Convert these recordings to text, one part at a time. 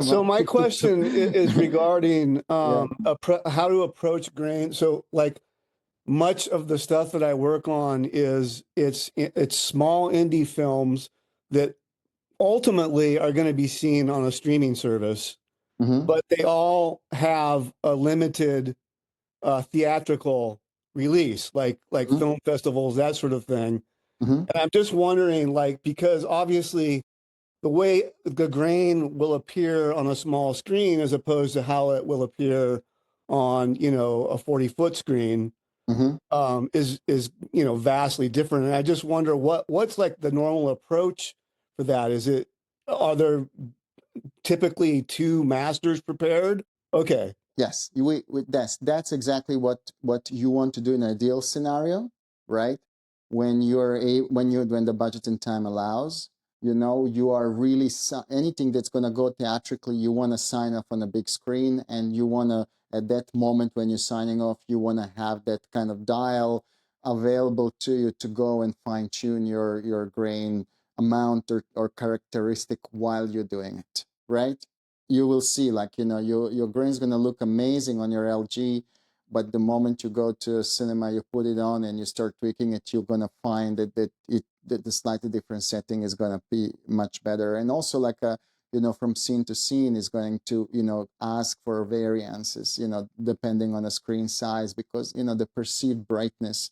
So my question is regarding Yeah. how to approach grain. So like much of the stuff that I work on is it's small indie films that ultimately are going to be seen on a streaming service, Hmm. but they all have a limited theatrical release, like Hmm. film festivals, that sort of thing. Hmm. And I'm just wondering, like, because obviously the way the grain will appear on a small screen as opposed to how it will appear on, a 40-foot screen Hmm. is vastly different. And I just wonder what's like the normal approach for that? Are there typically two masters prepared? Okay. Yes, that's exactly what you want to do in an ideal scenario, right? When the budget and time allows, you are really anything that's going to go theatrically, you want to sign off on a big screen, and you want to at that moment when you're signing off, you want to have that kind of dial available to you to go and fine tune your grain amount or characteristic while you're doing it, right? You will see, like, your grain is going to look amazing on your LG, but the moment you go to a cinema, you put it on and you start tweaking it, you're going to find that the slightly different setting is going to be much better. And also, like, from scene to scene is going to, ask for variances, depending on the screen size, because, the perceived brightness,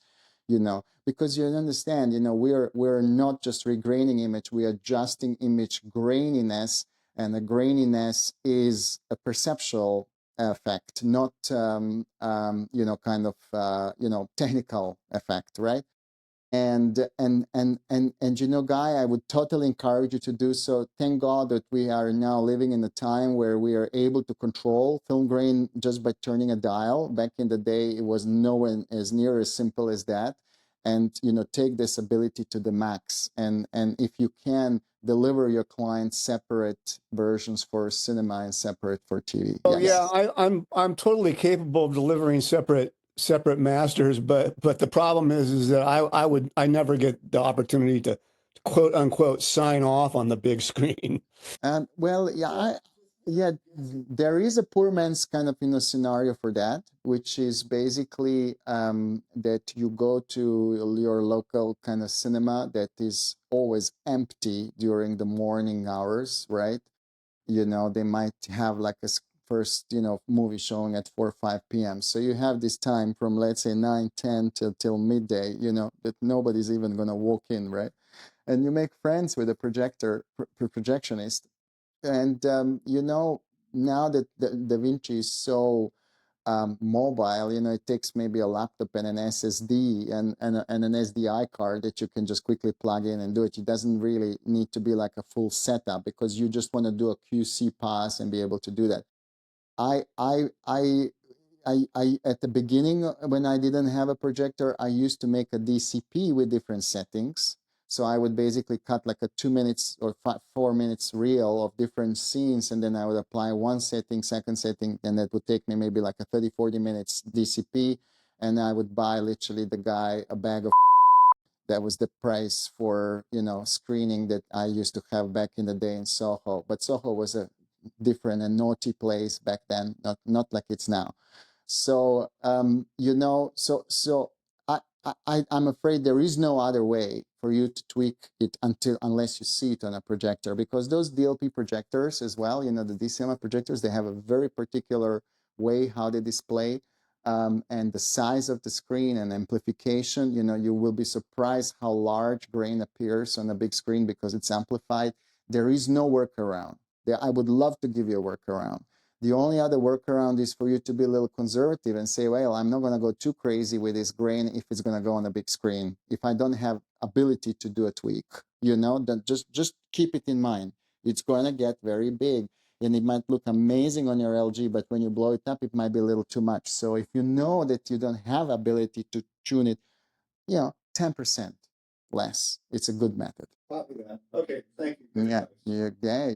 because you understand, we're not just regraining image, we're adjusting image graininess, and the graininess is a perceptual effect, not kind of technical effect, right? And Guy, I would totally encourage you to do so. Thank God that we are now living in a time where we are able to control film grain just by turning a dial. Back in the day, it was nowhere as near as simple as that. And take this ability to the max. And if you can deliver your clients separate versions for cinema and separate for TV, Oh yeah, yes. I'm totally capable of delivering separate masters, but the problem is that I never get the opportunity to quote unquote sign off on the big screen. Well, yeah, yeah, there is a poor man's kind of scenario for that, which is basically that you go to your local kind of cinema that is always empty during the morning hours, right? They might have like first movie showing at 4 or 5 p.m. So you have this time from, let's say, 9, 10 till midday, that nobody's even going to walk in, right? And you make friends with a projectionist. And now that Da Vinci is so mobile, it takes maybe a laptop and an SSD and an SDI card that you can just quickly plug in and do it. It doesn't really need to be like a full setup, because you just want to do a QC pass and be able to do that. I I I at the beginning, when I didn't have a projector, I used to make a DCP with different settings. So I would basically cut like a 2 minutes or 4 minutes reel of different scenes, and then I would apply one setting, second setting, and that would take me maybe like a 30, 40 minutes DCP. And I would buy literally the guy a bag of that was the price for, screening that I used to have back in the day in Soho. But Soho was a different and naughty place back then, not like it's now. So I'm afraid there is no other way for you to tweak it unless you see it on a projector, because those DLP projectors as well, the DCMA projectors, they have a very particular way how they display, and the size of the screen and amplification. You will be surprised how large grain appears on a big screen because it's amplified. There is no workaround. I would love to give you a workaround. The only other workaround is for you to be a little conservative and say, well, I'm not going to go too crazy with this grain if it's going to go on a big screen. If I don't have ability to do a tweak, then just keep it in mind. It's going to get very big, and it might look amazing on your LG, but when you blow it up, it might be a little too much. So if you know that you don't have ability to tune it, 10% less. It's a good method. Copy that. Okay, thank you. Yeah, yeah,